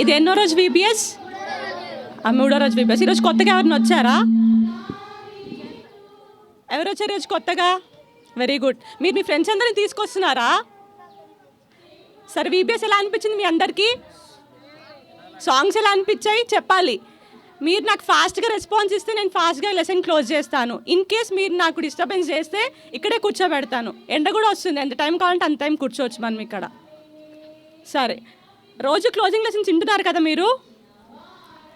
ఇది ఎన్నో రోజు VBS? మూడో రోజు VBS. ఈరోజు కొత్తగా ఎవరిని వచ్చారా? ఎవరు వచ్చారు ఈరోజు కొత్తగా? Very good. మీరు మీ ఫ్రెండ్స్ అందరినీ తీసుకొస్తున్నారా? సరే, VBS ఎలా అనిపించింది మీ అందరికీ? సాంగ్స్ ఎలా అనిపించాయి చెప్పాలి. మీరు నాకు ఫాస్ట్గా రెస్పాన్స్ ఇస్తే నేను ఫాస్ట్గా లెసన్ క్లోజ్ చేస్తాను. ఇన్ కేస్ మీరు నాకు డిస్టర్బెన్స్ చేస్తే ఇక్కడే కూర్చోబెడతాను. ఎండ కూడా వస్తుంది, ఎంత టైం కావాలంటే అంత టైం కూర్చోవచ్చు మనం ఇక్కడ. సరే, రోజు క్లోజింగ్ లెసన్స్ వింటున్నారు కదా మీరు?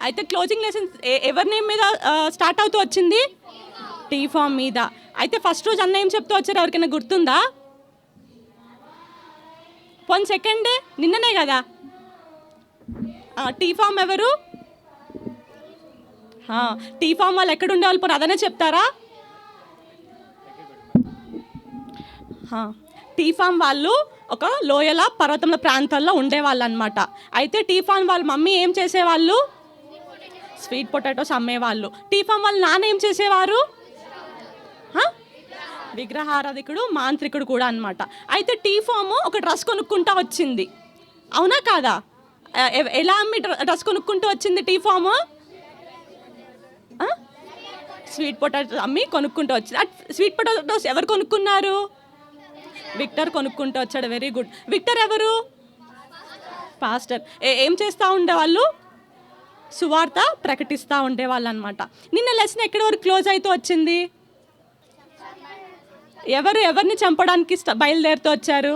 అయితే క్లోజింగ్ లెసన్స్ ఎవరి నేమ్ మీద స్టార్ట్ అవుతూ వచ్చింది? టీ ఫామ్ మీద. అయితే ఫస్ట్ రోజు అన్న ఏం చెప్తూ వచ్చారు, ఎవరికైనా గుర్తుందా? పోనీ సెకండ్ డే నిన్ననే కదా. టీ ఫామ్ ఎవరు? టీ ఫామ్ వాళ్ళు ఎక్కడ ఉండేవాళ్ళు, పోనీ అదనే చెప్తారా? టీ ఫామ్ వాళ్ళు ఒక లోయల పర్వతముల ప్రాంతాల్లో ఉండేవాళ్ళు అనమాట. అయితే టీ ఫామ్ వాళ్ళ మమ్మీ ఏం చేసేవాళ్ళు? స్వీట్ పొటాటోస్ అమ్మేవాళ్ళు. టీ ఫామ్ వాళ్ళ నాన్న ఏం చేసేవారు? విగ్రహారాధికుడు, మాంత్రికుడు కూడా అనమాట. అయితే టీ ఫామ్ ఒక డ్రెస్ కొనుక్కుంటూ వచ్చింది, అవునా కాదా? ఎలా అమ్మి డ్రెస్ కొనుక్కుంటూ వచ్చింది టీ ఫామ్? స్వీట్ పొటాటోస్ అమ్మి కొనుక్కుంటూ వచ్చింది. స్వీట్ పొటాటోస్ ఎవరు కొనుక్కున్నారు? విక్టర్ కొనుక్కుంటూ వచ్చాడు. Very good. విక్టర్ ఎవరు? పాస్టర్. ఏం చేస్తూ ఉండేవాళ్ళు? సువార్త ప్రకటిస్తూ ఉండేవాళ్ళు అనమాట. నిన్న లెసన్ ఎక్కడి వరకు క్లోజ్ అవుతూ వచ్చింది? ఎవరిని చంపడానికి బయలుదేరుతూ వచ్చారు?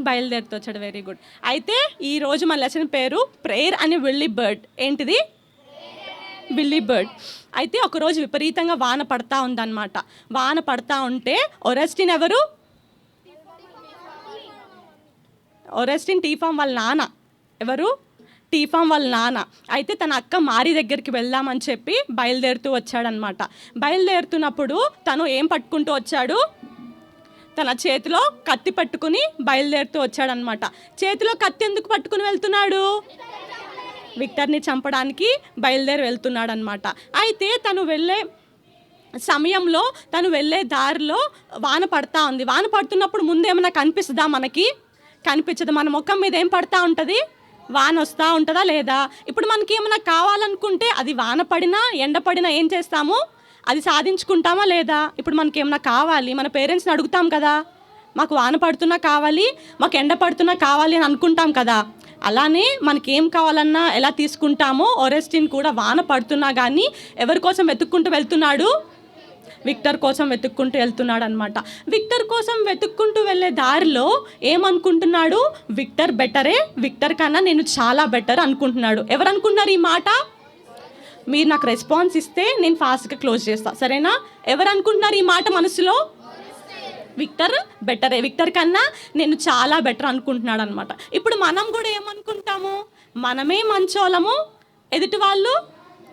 బయలుదేరుతూ వచ్చాడు. Very good. అయితే ఈరోజు మన లెసన్ పేరు ప్రేయర్ అని విల్లీ బర్డ్. ఏంటిది? Willy bird. అయితే ఒకరోజు విపరీతంగా వాన పడతా ఉందన్నమాట. వాన పడతా ఉంటే ఒరెస్టిన్ ఎవరు? ఒరెస్టిన్ టీ ఫామ్ వాళ్ళ నాన్న. ఎవరు? టీ ఫామ్ వాళ్ళ నాన్న. అయితే తన అక్క మారి దగ్గరికి వెళ్దామని చెప్పి బయలుదేరుతూ వచ్చాడనమాట. బయలుదేరుతున్నప్పుడు తను ఏం పట్టుకుంటూ వచ్చాడు? తన చేతిలో కత్తి పట్టుకుని బయలుదేరుతూ వచ్చాడనమాట. చేతిలో కత్తి ఎందుకు పట్టుకుని వెళ్తున్నాడు? విక్టర్ని చంపడానికి బయలుదేరి వెళ్తున్నాడు అనమాట. అయితే తను వెళ్ళే సమయంలో, తను వెళ్ళే దారిలో వాన పడతా ఉంది. వాన పడుతున్నప్పుడు ముందేమన్నా కనిపిస్తుందా మనకి? కనిపించదు. మన ముఖం మీద ఏం పడతా ఉంటుంది? వాన వస్తూ ఉంటుందా లేదా? ఇప్పుడు మనకి ఏమైనా కావాలనుకుంటే అది వాన పడినా ఎండ పడినా ఏం చేస్తాము? అది సాధించుకుంటామా లేదా? ఇప్పుడు మనకి ఏమైనా కావాలి, మన పేరెంట్స్ని అడుగుతాం కదా, మాకు వాన పడుతున్నా కావాలి, మాకు ఎండ పడుతున్నా కావాలి అని అనుకుంటాం కదా. అలానే మనకి ఏం కావాలన్నా ఎలా తీసుకుంటామో ఒరెస్టిన్ కూడా వాన పడుతున్నా కానీ ఎవరి కోసం వెతుక్కుంటూ వెళ్తున్నాడు? విక్టర్ కోసం వెతుక్కుంటూ వెళ్తున్నాడు అనమాట. విక్టర్ కోసం వెతుక్కుంటూ వెళ్ళే దారిలో ఏమనుకుంటున్నాడు? విక్టర్ బెటరే, విక్టర్ కన్నా నేను చాలా బెటర్ అనుకుంటున్నాడు. ఎవరు అనుకుంటున్నారు ఈ మాట? మీరు నాకు రెస్పాన్స్ ఇస్తే నేను ఫాస్ట్గా క్లోజ్ చేస్తాను, సరేనా? ఎవరు అనుకుంటున్నారు ఈ మాట మనసులో? విక్టర్ బెటరే, విక్టర్ కన్నా నేను చాలా బెటర్ అనుకుంటున్నాడు అనమాట. ఇప్పుడు మనం కూడా ఏమనుకుంటాము? మనమే మంచోళ్ళము, ఎదుటి వాళ్ళు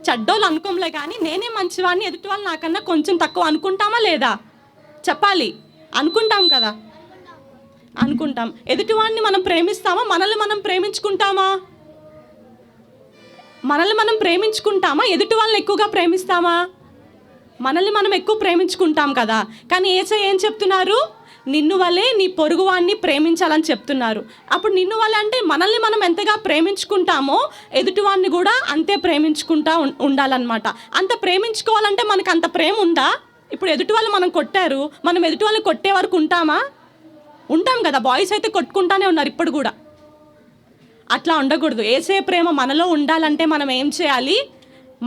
చెడ్డోళ్ళు అనుకోంలే, కానీ నేనే మంచివాడిని, ఎదుటి వాళ్ళు నాకన్నా కొంచెం తక్కువ అనుకుంటామా లేదా? చెప్పాలి. అనుకుంటాం కదా, అనుకుంటాం. ఎదుటివాడిని మనం ప్రేమిస్తామా? మనల్ని మనం ప్రేమించుకుంటామా? మనల్ని మనం ప్రేమించుకుంటామా? ఎదుటి వాళ్ళని ఎక్కువగా ప్రేమిస్తామా? మనల్ని మనం ఎక్కువ ప్రేమించుకుంటాం కదా. కానీ యేసయ్య ఏం చెప్తున్నారు? నిన్ను వలే నీ పొరుగువాన్ని ప్రేమించాలని చెప్తున్నారు. అప్పుడు నిన్ను వలే అంటే మనల్ని మనం ఎంతగా ప్రేమించుకుంటామో ఎదుటివాన్ని కూడా అంతే ప్రేమించుకుంటా ఉండాలన్నమాట. అంత ప్రేమించుకోవాలంటే మనకు అంత ప్రేమ ఉందా? ఇప్పుడు ఎదుటి వాళ్ళు మనం కొట్టారు, మనం ఎదుటి వాళ్ళని కొట్టే వరకు ఉంటామా? ఉంటాం కదా. బాయ్స్ అయితే కొట్టుకుంటానే ఉన్నారు ఇప్పుడు కూడా. అట్లా ఉండకూడదు. యేసయ్య ప్రేమ మనలో ఉండాలంటే మనం ఏం చేయాలి?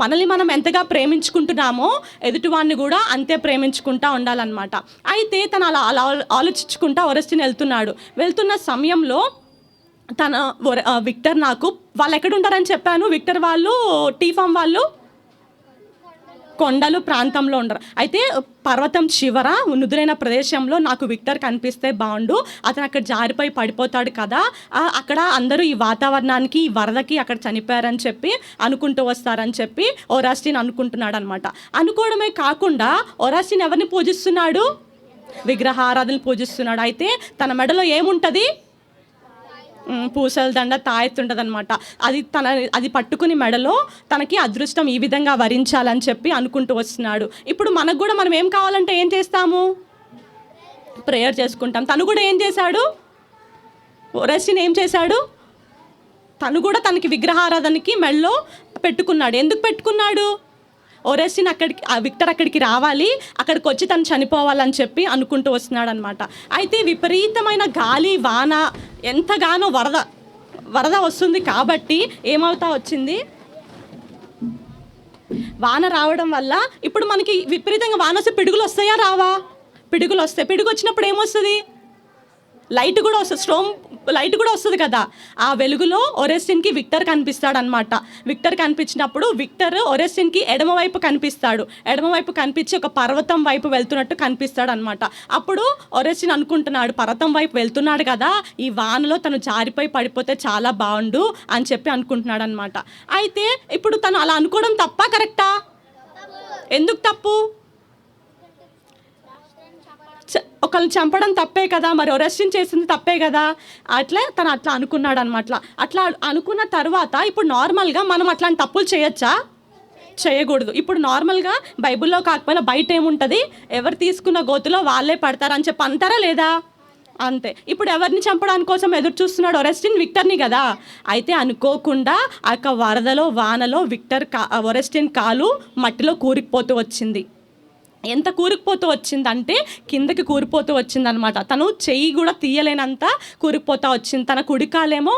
మనల్ని మనం ఎంతగా ప్రేమించుకుంటున్నామో ఎదుటివాడిని కూడా అంతే ప్రేమించుకుంటా ఉండాలన్నమాట. అయితే తను అలా ఆలోచించుకుంటా ఒరెస్టిన్ వెళ్తున్న సమయంలో విక్టర్ వాళ్ళు ఎక్కడ ఉంటారని చెప్పాను? విక్టర్ వాళ్ళు టీ ఫామ్ వాళ్ళు కొండలు ప్రాంతంలో ఉండరు. అయితే పర్వతం చివర నుదురైన ప్రదేశంలో నాకు విక్టర్ కనిపిస్తే బాగుండు, అతను అక్కడ జారిపోయి పడిపోతాడు కదా, అక్కడ అందరూ ఈ వాతావరణానికి, ఈ వరదకి అక్కడ చనిపోయారని చెప్పి అనుకుంటూ వస్తారని చెప్పి ఒరెస్టిన్ అనుకుంటున్నాడు అనమాట. అనుకోవడమే కాకుండా ఒరెస్టిన్ ఎవరిని పూజిస్తున్నాడు? విగ్రహారాధనలు పూజిస్తున్నాడు. అయితే తన మెడలో ఏముంటుంది? పూసల దండ, తాయెత్తు ఉంటుంది అనమాట. అది పట్టుకుని మెడలో తనకి అదృష్టం ఈ విధంగా వరించాలని చెప్పి అనుకుంటూ వస్తున్నాడు. ఇప్పుడు మనకు కూడా మనం ఏం కావాలంటే ఏం చేస్తాము? ప్రేయర్ చేసుకుంటాం. తను కూడా ఏం చేశాడు? ఒరెస్టిన్ ఏం చేశాడు? తను కూడా తనకి విగ్రహారాధనకి మెళ్ళో పెట్టుకున్నాడు. ఎందుకు పెట్టుకున్నాడు? ఒరెస్టిన్ విక్టర్ అక్కడికి రావాలి, అక్కడికి వచ్చి తను చనిపోవాలని చెప్పి అనుకుంటూ వస్తున్నాడు అనమాట. అయితే విపరీతమైన గాలి వాన, ఎంతగానో వరద వస్తుంది కాబట్టి ఏమవుతా వచ్చింది, వాన రావడం వల్ల ఇప్పుడు మనకి విపరీతంగా వాన వస్తే పిడుగులు వస్తాయా రావా? పిడుగులు వస్తాయి. పిడుగు వచ్చినప్పుడు ఏమొస్తుంది? లైట్ కూడా వస్తుంది, లైట్ కూడా వస్తుంది కదా. ఆ వెలుగులో ఒరెస్టిన్కి విక్టర్ కనిపిస్తాడనమాట. విక్టర్ కనిపించినప్పుడు విక్టర్ ఒరెస్టిన్కి ఎడమవైపు కనిపిస్తాడు. ఎడమవైపు కనిపించి ఒక పర్వతం వైపు వెళ్తున్నట్టు కనిపిస్తాడు అనమాట. అప్పుడు ఒరెస్టిన్ అనుకుంటున్నాడు, పర్వతం వైపు వెళ్తున్నాడు కదా, ఈ వానలో తను జారిపోయి పడిపోతే చాలా బాగుండు అని చెప్పి అనుకుంటున్నాడు అనమాట. అయితే ఇప్పుడు తను అలా అనుకోవడం తప్పా కరెక్టా? ఎందుకు తప్పు? ఒకళ్ళని చంపడం తప్పే కదా, మరి ఒరెస్టిన్ చేసింది తప్పే కదా. తను అట్లా అనుకున్నాడు అనమాట. అట్లా అనుకున్న తర్వాత ఇప్పుడు నార్మల్గా మనం అట్లాంటి తప్పులు చేయొచ్చా? చేయకూడదు. ఇప్పుడు నార్మల్గా బైబిల్లో కాకపోయినా బయట ఏముంటుంది, ఎవరు తీసుకున్న గోతులో వాళ్ళే పడతారని చెప్పి అంటారా లేదా? అంతే. ఇప్పుడు ఎవరిని చంపడానికి కోసం ఎదురు చూస్తున్నాడు ఒరెస్టిన్? విక్టర్ని కదా. అయితే అనుకోకుండా ఆ యొక్క వరదలో వానలో ఒరెస్టిన్ కాలు మట్టిలో కూరుకుపోతూ వచ్చింది. ఎంత కూరుకుపోతూ వచ్చిందంటే కిందకి కూరిపోతూ వచ్చిందనమాట. తను చెయ్యి కూడా తీయలేనంత కూరుకుపోతూ వచ్చింది. తన కుడికాలేమో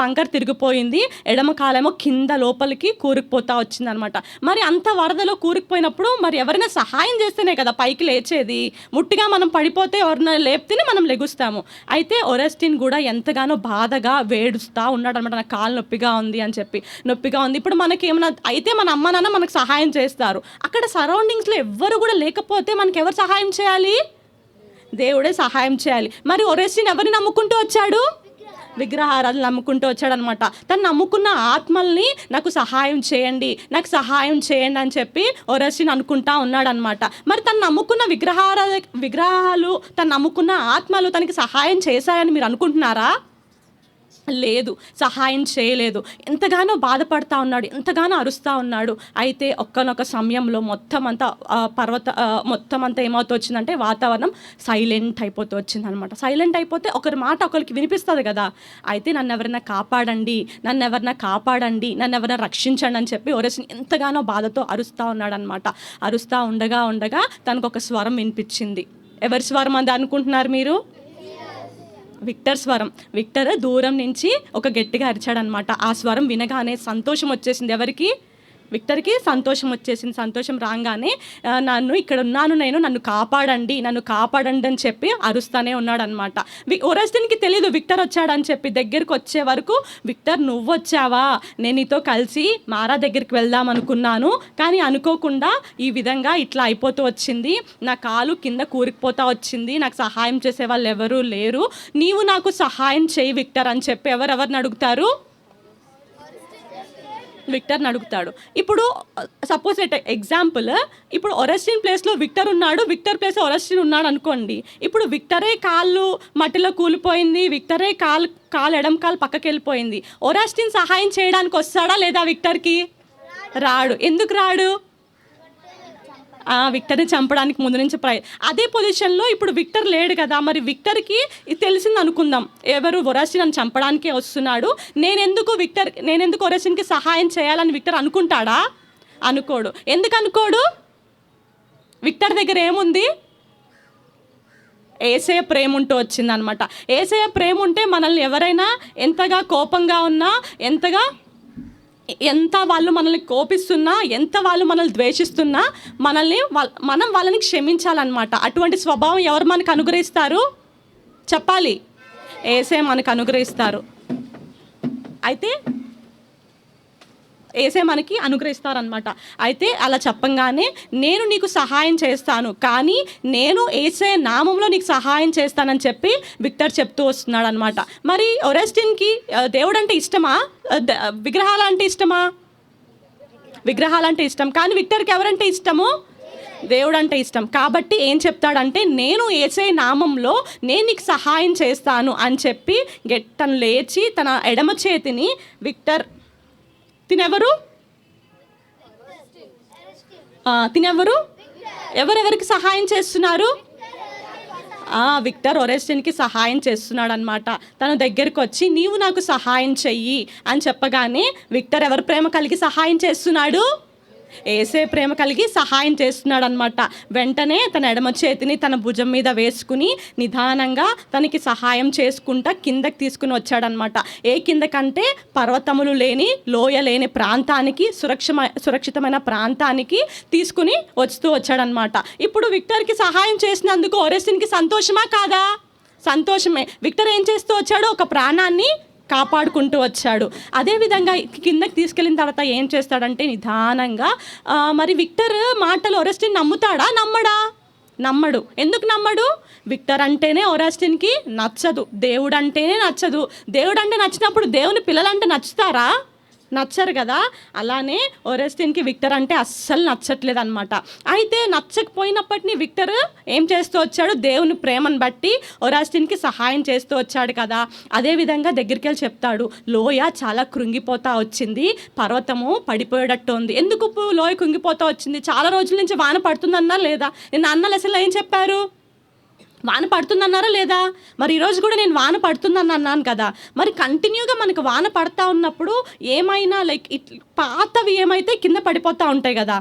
వంకర తిరిగిపోయింది, ఎడమ కాలేమో కింద లోపలికి కూరుకుపోతూ వచ్చిందనమాట. మరి అంత వరదలో కూరుకుపోయినప్పుడు మరి ఎవరైనా సహాయం చేస్తేనే కదా పైకి లేచేది. ముట్టిగా మనం పడిపోతే ఎవరైనా లేపితేనే మనం లెగుస్తాము. అయితే ఒరెస్టిన్ కూడా ఎంతగానో బాధగా వేడుస్తూ ఉన్నాడు అనమాట. నాకు కాలు నొప్పిగా ఉంది అని చెప్పి. నొప్పిగా ఉంది. ఇప్పుడు మనకి ఏమైనా అయితే మన అమ్మ నాన్న మనకు సహాయం చేస్తారు. అక్కడ సరౌండింగ్స్లో ఎవ్వరు కూడా లేకపోతే మనకి ఎవరు సహాయం చేయాలి? దేవుడే సహాయం చేయాలి. మరి ఒరెస్టిన్ ఎవరిని నమ్ముకుంటూ వచ్చాడు? విగ్రహారాధన నమ్ముకుంటూ వచ్చాడనమాట. తను నమ్ముకున్న ఆత్మల్ని నాకు సహాయం చేయండి, నాకు సహాయం చేయండి అని చెప్పి ఒరెస్టిన్ అనుకుంటా ఉన్నాడనమాట. మరి తను నమ్ముకున్న విగ్రహాలు, తను నమ్ముకున్న ఆత్మలు తనకి సహాయం చేశాయని మీరు అనుకుంటున్నారా? లేదు, సహాయం చేయలేదు. ఎంతగానో బాధపడతా ఉన్నాడు, ఎంతగానో అరుస్తూ ఉన్నాడు. అయితే ఒక్కనొక సమయంలో మొత్తం అంతా ఏమవుతూ వచ్చిందంటే వాతావరణం సైలెంట్ అయిపోతూ వచ్చిందనమాట. సైలెంట్ అయిపోతే ఒకరి మాట ఒకరికి వినిపిస్తుంది కదా. అయితే నన్ను ఎవరైనా కాపాడండి, నన్ను ఎవరైనా రక్షించండి అని చెప్పి ఒరెస్టిన్ ఎంతగానో బాధతో అరుస్తూ ఉన్నాడనమాట. అరుస్తూ ఉండగా తనకు ఒక స్వరం వినిపించింది. ఎవరి స్వరం అది అనుకుంటున్నారు మీరు? విక్టర్ స్వరం. విక్టర్ దూరం నుంచి ఒక గట్టిగా అరిచాడనమాట. ఆ స్వరం వినగానే సంతోషం వచ్చేసింది. ఎవరికి? విక్టర్కి సంతోషం వచ్చేసింది. సంతోషం రాగానే నన్ను ఇక్కడ ఉన్నాను, నన్ను కాపాడండి అని చెప్పి అరుస్తూనే ఉన్నాడనమాట. ఒరెస్టిన్కి తెలీదు విక్టర్ వచ్చాడని చెప్పి. దగ్గరికి వచ్చే వరకు విక్టర్ నువ్వు వచ్చావా, నేను నీతో కలిసి మారా దగ్గరికి వెళ్దాం అనుకున్నాను, కానీ అనుకోకుండా ఈ విధంగా ఇట్లా అయిపోతూ వచ్చింది, నా కాలు కింద కూరుకుపోతా వచ్చింది, నాకు సహాయం చేసే వాళ్ళు ఎవరూ లేరు, నీవు నాకు సహాయం చేయి విక్టర్ అని చెప్పి ఎవరెవరిని అడుగుతారు? విక్టర్ని అడుగుతాడు. ఇప్పుడు సపోజ్ ఎగ్జాంపుల్, ఇప్పుడు ఒరెస్టిన్ ప్లేస్లో విక్టర్ ఉన్నాడు, విక్టర్ ప్లేస్లో ఒరెస్టిన్ ఉన్నాడు అనుకోండి. ఇప్పుడు విక్టరే కాళ్ళు మట్టిలో కూలిపోయింది, విక్టరే కాలు ఎడం కాలు పక్కకి వెళ్ళిపోయింది. ఒరెస్టిన్ సహాయం చేయడానికి వస్తాడా లేదా విక్టర్కి? రాడు. ఎందుకు రాడు? విక్టర్ని చంపడానికి ముందు నుంచి అదే పొజిషన్లో ఇప్పుడు విక్టర్ లేడు కదా. మరి విక్టర్కి తెలిసింది అనుకుందాం, ఎవరు ఒరెస్టిన్ చంపడానికే వస్తున్నాడు, నేనెందుకు ఒరెస్టిన్కి సహాయం చేయాలని విక్టర్ అనుకుంటాడా? అనుకోడు. ఎందుకు అనుకోడు? విక్టర్ దగ్గర ఏముంది? యేసయ్య ప్రేమ ఉంటూ వచ్చిందనమాట. యేసయ్య ప్రేమ ఉంటే మనల్ని ఎవరైనా ఎంతగా కోపంగా ఉన్నా, ఎంత వాళ్ళు మనల్ని కోపిస్తున్నా, ఎంత వాళ్ళు మనల్ని ద్వేషిస్తున్నా మనం వాళ్ళని క్షమించాలన్నమాట. అటువంటి స్వభావం ఎవరు మనకు అనుగ్రహిస్తారు? చెప్పాలి. యేసయ్య మనకు అనుగ్రహిస్తారు. అయితే యేసయ్య మనకి అనుగ్రహిస్తారనమాట. అయితే అలా చెప్పంగానే నేను నీకు సహాయం చేస్తాను, కానీ నేను యేసయ్య నామంలో నీకు సహాయం చేస్తానని చెప్పి విక్టర్ చెప్తూ వస్తున్నాడు అనమాట. మరి ఒరెస్టిన్కి దేవుడు అంటే ఇష్టమా, విగ్రహాలంటే ఇష్టమా? విగ్రహాలంటే ఇష్టం. కానీ విక్టర్కి ఎవరంటే ఇష్టము? దేవుడు అంటే ఇష్టం. కాబట్టి ఏం చెప్తాడంటే, నేను యేసయ్య నామంలో నేను నీకు సహాయం చేస్తాను అని చెప్పి తను లేచి తన ఎడమ చేతిని విక్టర్ తినెవరు? ఎవరెవరికి సహాయం చేస్తున్నారు? విక్టర్ ఒరెస్టిన్కి సహాయం చేస్తున్నాడు అనమాట. తన దగ్గరికి వచ్చి నీవు నాకు సహాయం చెయ్యి అని చెప్పగానే విక్టర్ ఎవరి ప్రేమ కలిగి సహాయం చేస్తున్నాడు? ఏసే ప్రేమ కలిగి సహాయం చేస్తున్నాడు అనమాట. వెంటనే తన ఎడమ చేతిని తన భుజం మీద వేసుకుని నిదానంగా తనకి సహాయం చేసుకుంటా కిందకి తీసుకుని వచ్చాడనమాట. ఏ కిందకంటే పర్వతములు లేని లోయ లేని ప్రాంతానికి సురక్షితమైన ప్రాంతానికి తీసుకుని వస్తూ వచ్చాడనమాట. ఇప్పుడు విక్టర్కి సహాయం చేసినందుకు ఒరెస్టిన్కి సంతోషమా కాదా? సంతోషమే. విక్టర్ ఏం చేస్తూ వచ్చాడు? ఒక ప్రాణాన్ని కాపాడుకుంటూ వచ్చాడు. అదేవిధంగా కిందకి తీసుకెళ్ళిన తర్వాత ఏం చేస్తాడంటే నిదానంగా మరి విక్టర్ మాటలు ఒరెస్టిన్ నమ్ముతాడా? నమ్మడు. ఎందుకు నమ్మడు? విక్టర్ అంటేనే ఒరెస్టిన్కి నచ్చదు. దేవుడు అంటేనే నచ్చదు. దేవుడు అంటే నచ్చినప్పుడు దేవుని పిల్లలంటే నచ్చుతారా? నచ్చరు కదా. అలానే ఒరెస్టిన్కి విక్టర్ అంటే అస్సలు నచ్చట్లేదు అనమాట. అయితే నచ్చకపోయినప్పటినీ విక్టర్ ఏం చేస్తూ వచ్చాడు? దేవుని ప్రేమను బట్టి ఒరెస్టిన్కి సహాయం చేస్తూ వచ్చాడు కదా. అదేవిధంగా దగ్గరికి వెళ్ళి చెప్తాడు, లోయ చాలా కృంగిపోతా వచ్చింది, పర్వతము పడిపోయేటట్టు ఉంది. ఎందుకు లోయ కృంగిపోతా వచ్చింది? చాలా రోజుల నుంచి వాన పడుతుందన్నా లేదా? నిన్న అన్నలు అసలు ఏం చెప్పారు? వాన పడుతుందన్నారా లేదా? మరి ఈరోజు కూడా నేను వాన పడుతుందని అన్నాను కదా. మరి కంటిన్యూగా మనకు వాన పడతా ఉన్నప్పుడు ఏమైనా పాతవి ఏమైతే కింద పడిపోతూ ఉంటాయి కదా.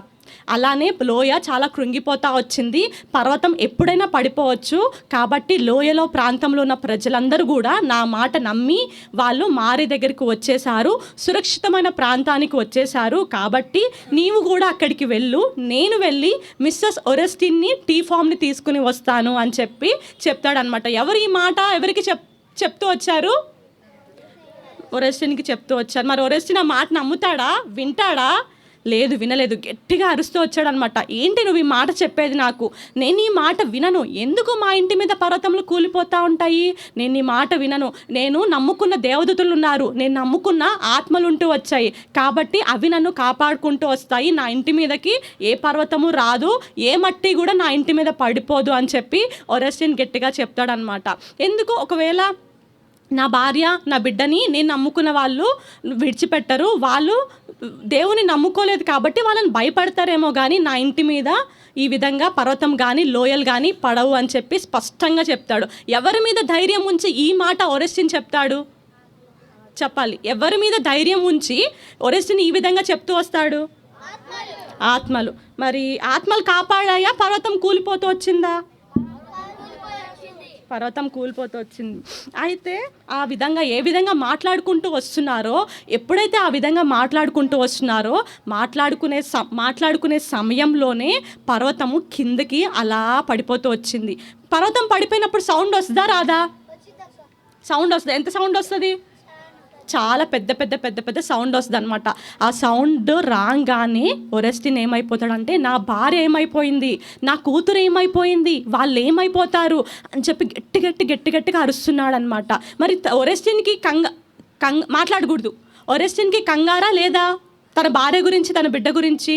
అలానే లోయ చాలా కృంగిపోతా వచ్చింది. పర్వతం ఎప్పుడైనా పడిపోవచ్చు. కాబట్టి లోయలో ప్రాంతంలో ఉన్న ప్రజలందరూ కూడా నా మాట నమ్మి వాళ్ళు మారి దగ్గరికి వచ్చేసారు, సురక్షితమైన ప్రాంతానికి వచ్చేసారు. కాబట్టి నీవు కూడా అక్కడికి వెళ్ళు, నేను వెళ్ళి మిస్సెస్ ఒరెస్టిన్ని టీ ఫామ్ని తీసుకుని వస్తాను అని చెప్పి చెప్తాడనమాట. ఎవరు ఈ మాట ఎవరికి చెప్తూ వచ్చారు? ఒరెస్టిన్కి చెప్తూ వచ్చారు. మరి ఒరెస్టిన్ ఆ మాట నమ్ముతాడా? వింటాడా? లేదు, వినలేదు. గట్టిగా అరుస్తూ వచ్చాడనమాట. ఏంటి నువ్వు ఈ మాట చెప్పేది నాకు? నేను ఈ మాట వినను. ఎందుకు మా ఇంటి మీద పర్వతములు కూలిపోతూ ఉంటాయి? నేను ఈ మాట వినను. నేను నమ్ముకున్న దేవదూతలు ఉన్నారు, నేను నమ్ముకున్న ఆత్మలు ఉంటూ వచ్చాయి, కాబట్టి అవి నన్ను కాపాడుకుంటూ వస్తాయి. నా ఇంటి మీదకి ఏ పర్వతము రాదు, ఏ మట్టి కూడా నా ఇంటి మీద పడిపోదు అని చెప్పి ఒరెస్టిన్ గట్టిగా చెప్తాడనమాట. ఎందుకు? ఒకవేళ నా భార్య నా బిడ్డని నేను నమ్ముకున్న వాళ్ళు విడిచిపెట్టరు, వాళ్ళు దేవుని నమ్ముకోలేదు కాబట్టి వాళ్ళని భయపడతారేమో, కానీ నా ఇంటి మీద ఈ విధంగా పర్వతం కానీ లోయలు కానీ పడవు అని చెప్పి స్పష్టంగా చెప్తాడు. ఎవరి మీద ధైర్యం ఉంచి ఈ మాట ఒరెస్టిన్ చెప్తాడు? చెప్పాలి. ఎవరి మీద ధైర్యం ఉంచి ఒరెస్టిన్ ఈ విధంగా చెప్తూ వస్తాడు? ఆత్మలు. మరి ఆత్మలు కాపాడాయా? పర్వతం కూలిపోతూ వచ్చిందా? పర్వతం కూలిపోతూ వచ్చింది. అయితే ఆ విధంగా ఏ విధంగా మాట్లాడుకుంటూ వస్తున్నారో, ఎప్పుడైతే ఆ విధంగా మాట్లాడుకుంటూ వస్తున్నారో మాట్లాడుకునే సమయంలోనే పర్వతము కిందకి అలా పడిపోతూ వచ్చింది. పర్వతం పడిపోయినప్పుడు సౌండ్ వస్తుందా రాదా? సౌండ్ వస్తుంది. ఎంత సౌండ్ వస్తుంది? చాలా పెద్ద పెద్ద పెద్ద పెద్ద సౌండ్ వస్తుంది అనమాట. ఆ సౌండ్ రాగానే ఒరెస్టిన్ ఏమైపోతాడంటే నా భార్య ఏమైపోయింది, నా కూతురు ఏమైపోయింది, వాళ్ళు ఏమైపోతారు అని చెప్పి గట్టిగా అరుస్తున్నాడు అనమాట. మరి ఒరెస్టిన్కి మాట్లాడకూడదు. ఒరెస్టిన్కి కంగారా లేదా తన భార్య గురించి, తన బిడ్డ గురించి?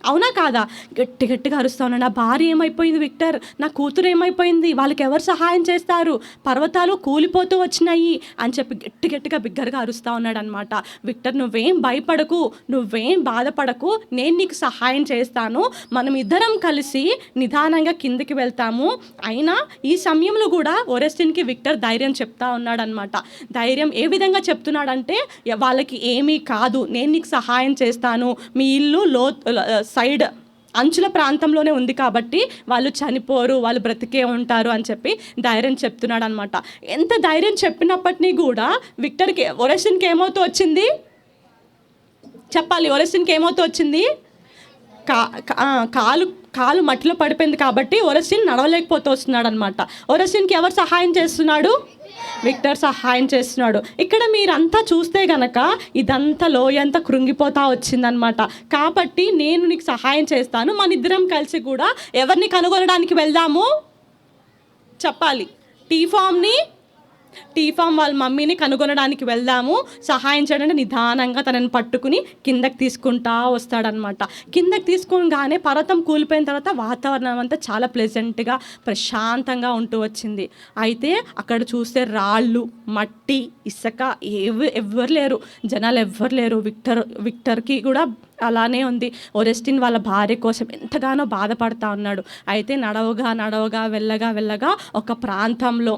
అవునా కాదా? గట్టిగా అరుస్తా ఉన్నాడు. నా భార్య ఏమైపోయింది విక్టర్, నా కూతురు ఏమైపోయింది, వాళ్ళకి ఎవరు సహాయం చేస్తారు, పర్వతాలు కూలిపోతూ వచ్చినాయి అని చెప్పి గట్టిగా బిగ్గరగా అరుస్తూ ఉన్నాడు అనమాట. విక్టర్ నువ్వేం భయపడకు, నువ్వేం బాధపడకు, నేను నీకు సహాయం చేస్తాను, మనం ఇద్దరం కలిసి నిదానంగా కిందికి వెళ్తాము. అయినా ఈ సమయంలో కూడా ఒరెస్టిన్కి విక్టర్ ధైర్యం చెప్తా ఉన్నాడు అనమాట. ధైర్యం ఏ విధంగా చెప్తున్నాడంటే, వాళ్ళకి ఏమీ కాదు, నేను నీకు సహాయం చేస్తాను, మీ ఇల్లు సైడ్ అంచుల ప్రాంతంలోనే ఉంది కాబట్టి వాళ్ళు చనిపోరు, వాళ్ళు బ్రతికే ఉంటారు అని చెప్పి ధైర్యం చెప్తున్నాడు అనమాట. ఎంత ధైర్యం చెప్పినప్పటినీ కూడా ఒరెస్టిన్కి ఏమవుతూ వచ్చింది? చెప్పాలి. ఒరెస్టిన్కి ఏమవుతూ వచ్చింది? కాలు మట్టిలో పడిపోయింది కాబట్టి ఒరెస్టిన్ నడవలేకపోతూ వస్తున్నాడు అనమాట. ఒరెస్టిన్కి ఎవరు సహాయం చేస్తున్నాడు? విక్టర్ సహాయం చేస్తున్నాడు. ఇక్కడ మీరంతా చూస్తే గనక ఇదంతా లోయంతా కృంగిపోతా వచ్చిందనమాట. కాబట్టి నేను నీకు సహాయం చేస్తాను, మన ఇద్దరం కలిసి కూడా ఎవరిని కనుగొనడానికి వెళ్దాము? చెప్పాలి. టీ ఫామ్ని టీఫామ్ వాళ్ళ మమ్మీని కనుగొనడానికి వెళ్దాము, సహాయం చేయడానికి నిదానంగా తనని పట్టుకుని కిందకి తీసుకుంటా వస్తాడనమాట. కిందకి తీసుకోగానే పర్వతం కూలిపోయిన తర్వాత వాతావరణం అంతా చాలా ప్లెజెంట్గా ప్రశాంతంగా ఉంటూ వచ్చింది. అయితే అక్కడ చూస్తే రాళ్ళు, మట్టి, ఇసుక ఎవ్వరు లేరు, జనాలు ఎవ్వరు లేరు. విక్టర్కి కూడా అలానే ఉంది. ఒరెస్టిన్ వాళ్ళ భార్య కోసం ఎంతగానో బాధపడతా ఉన్నాడు. అయితే నడవగా వెళ్ళగా ఒక ప్రాంతంలో,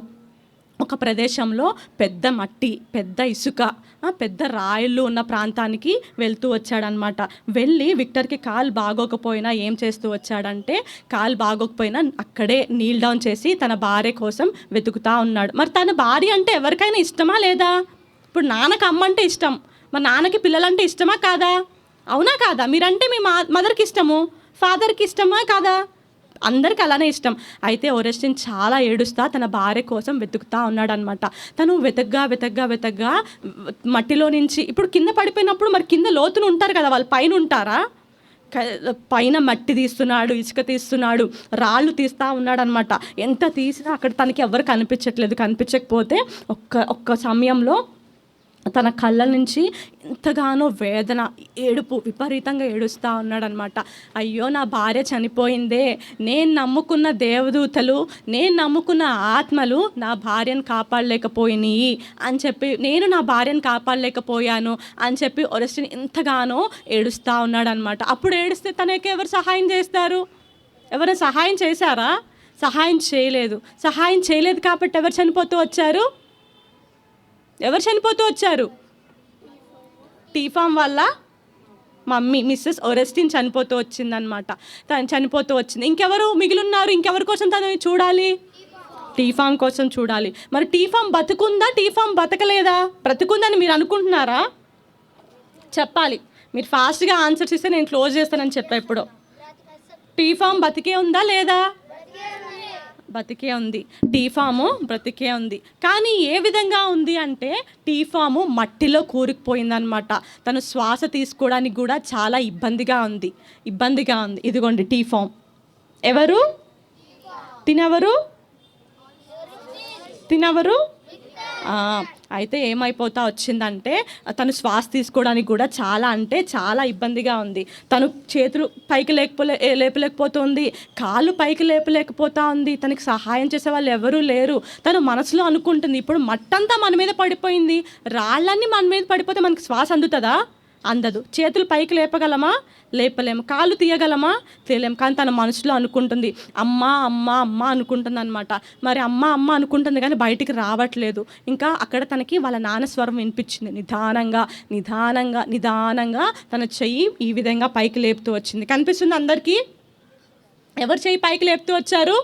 ఒక ప్రదేశంలో పెద్ద మట్టి, పెద్ద ఇసుక, పెద్ద రాయిళ్ళు ఉన్న ప్రాంతానికి వెళ్తూ వచ్చాడనమాట. వెళ్ళి విక్టర్కి కాలు బాగోకపోయినా ఏం చేస్తూ వచ్చాడంటే, కాలు బాగోకపోయినా అక్కడే నీల్ డౌన్ చేసి తన భార్య కోసం వెతుకుతూ ఉన్నాడు. మరి తన భార్య అంటే ఎవరికైనా ఇష్టమా లేదా? ఇప్పుడు నాన్నకి అమ్మ అంటే ఇష్టం, మరి నాన్నకి పిల్లలంటే ఇష్టమా కాదా? అవునా కాదా? మీరంటే మీ మదర్కి ఇష్టము, ఫాదర్కి ఇష్టమా కాదా? అందరికి అలానే ఇష్టం. అయితే ఒరెస్టిన్ చాలా ఏడుస్తా తన భార్య కోసం వెతుకుతా ఉన్నాడనమాట. తను వెతగ్గా మట్టిలో నుంచి, ఇప్పుడు కింద పడిపోయినప్పుడు మరి కింద లోతులు ఉంటారు కదా, వాళ్ళు పైన ఉంటారా? పైన మట్టి తీస్తున్నాడు, ఇసుక తీస్తున్నాడు, రాళ్ళు తీస్తూ ఉన్నాడు అనమాట. ఎంత తీసినా అక్కడ తనకి ఎవరు కనిపించకపోతే ఒక్క సమయంలో తన కళ్ళ నుంచి ఎంతగానో వేదన, ఏడుపు, విపరీతంగా ఏడుస్తూ ఉన్నాడనమాట. అయ్యో నా భార్య చనిపోయిందే, నేను నమ్ముకున్న దేవదూతలు, నేను నమ్ముకున్న ఆత్మలు నా భార్యను కాపాడలేకపోయినాయి అని చెప్పి, నేను నా భార్యను కాపాడలేకపోయాను అని చెప్పి ఒరెస్టిన్ ఎంతగానో ఏడుస్తూ ఉన్నాడనమాట. అప్పుడు ఏడిస్తే తనకి ఎవరు సహాయం చేస్తారు? ఎవరు సహాయం చేశారా? సహాయం చేయలేదు కాబట్టి ఎవరు చనిపోతూ వచ్చారు? టీఫామ్ వల్ల మమ్మీ మిస్సెస్ ఒరెస్టిన్ చనిపోతూ వచ్చిందనమాట. తను చనిపోతూ వచ్చింది. ఇంకెవరు మిగిలిన్నారు? ఇంకెవరి కోసం తను చూడాలి? టీఫామ్ కోసం చూడాలి. మరి టీఫామ్ బతుకుందా, టీఫామ్ బతకలేదా? బ్రతుకుందని మీరు అనుకుంటున్నారా? చెప్పాలి. మీరు ఫాస్ట్గా ఆన్సర్స్ ఇస్తే నేను క్లోజ్ చేస్తానని చెప్పా. ఇప్పుడు టీఫామ్ బతికే ఉందా లేదా? బతికే ఉంది. టీఫాము బ్రతికే ఉంది. కానీ ఏ విధంగా ఉంది అంటే, టీఫాము మట్టిలో కూరుకుపోయిందనమాట. తను శ్వాస తీసుకోవడానికి కూడా చాలా ఇబ్బందిగా ఉంది. ఇదిగోండి టీఫామ్. ఎవరు? తినెవరు? అయితే ఏమైపోతా వచ్చిందంటే, తను శ్వాస తీసుకోవడానికి కూడా చాలా ఇబ్బందిగా ఉంది. తను చేతులు పైకి లేపలేకపోతుంది, కాళ్ళు పైకి లేపలేకపోతా ఉంది. తనకి సహాయం చేసే వాళ్ళు ఎవరూ లేరు. తను మనసులో అనుకుంటుంది, ఇప్పుడు మట్టంతా మన మీద పడిపోయింది, రాళ్ళన్నీ మన మీద పడిపోతే మనకి శ్వాస అందుతుందా? అందదు. చేతులు పైకి లేపలేము, కాళ్ళు తీయగలమా? తీయలేము. కానీ తన మనసులో అనుకుంటుంది, అమ్మ అనుకుంటుంది అనమాట. మరి అమ్మ అనుకుంటుంది కానీ బయటికి రావట్లేదు. ఇంకా అక్కడ తనకి వాళ్ళ నాన్న స్వరం వినిపించింది. నిదానంగా తన చెయ్యి ఈ విధంగా పైకి లేపుతూ వచ్చింది. కనిపిస్తుంది అందరికీ? ఎవరు చెయ్యి పైకి లేపుతూ వచ్చారు?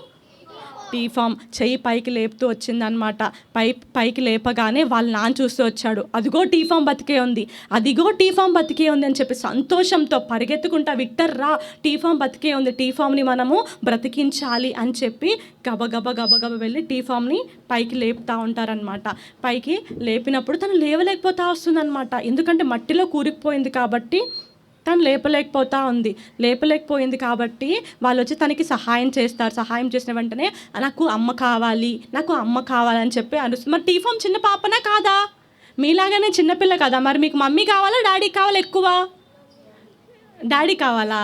టీఫామ్ చెయ్యి పైకి లేపుతూ వచ్చిందనమాట. పైకి లేపగానే వాళ్ళ నాన్న చూస్తూ వచ్చాడు. అదిగో టీఫామ్ బతికే ఉంది అని చెప్పి సంతోషంతో పరిగెత్తుకుంటా, విక్టర్ రా, టీఫామ్ బతికే ఉంది, టీఫామ్ని మనము బ్రతికించాలి అని చెప్పి గబగబ వెళ్ళి టీఫామ్ని పైకి లేపుతూ ఉంటారనమాట. పైకి లేపినప్పుడు తను లేవలేకపోతా వస్తుందన్నమాట. ఎందుకంటే మట్టిలో కూరుకుపోయింది కాబట్టి తను లేపలేకపోయింది కాబట్టి వాళ్ళు వచ్చి తనకి సహాయం చేస్తారు. సహాయం చేసిన వెంటనే నాకు అమ్మ కావాలి అని చెప్పి అరుస్తుంది. మరి టీఫామ్ చిన్న పాపనా కాదా? మీలాగానే చిన్నపిల్ల కదా. మరి మీకు మమ్మీ కావాలా, డాడీ కావాలా? ఎక్కువ డాడీ కావాలా?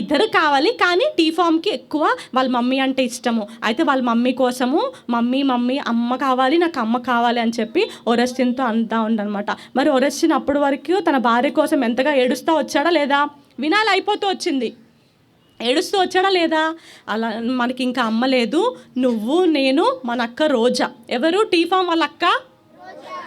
ఇద్దరు కావాలి. కానీ టీఫామ్కి ఎక్కువ వాళ్ళ మమ్మీ అంటే ఇష్టము. అయితే వాళ్ళ మమ్మీ కోసము మమ్మీ అమ్మ కావాలి, నాకు అమ్మ కావాలి అని చెప్పి ఒరెస్టిన్తో అంటా ఉండనమాట. మరి ఒరెస్టిన్ అప్పటి వరకు తన భార్య కోసం ఎంతగా ఏడుస్తూ వచ్చాడా లేదా? వినాలి, అయిపోతూ వచ్చింది. ఏడుస్తూ వచ్చాడా లేదా? అలా మనకి ఇంకా అమ్మ లేదు, నువ్వు, నేను, మన అక్క రోజా. ఎవరు? టీఫామ్ వాళ్ళ అక్క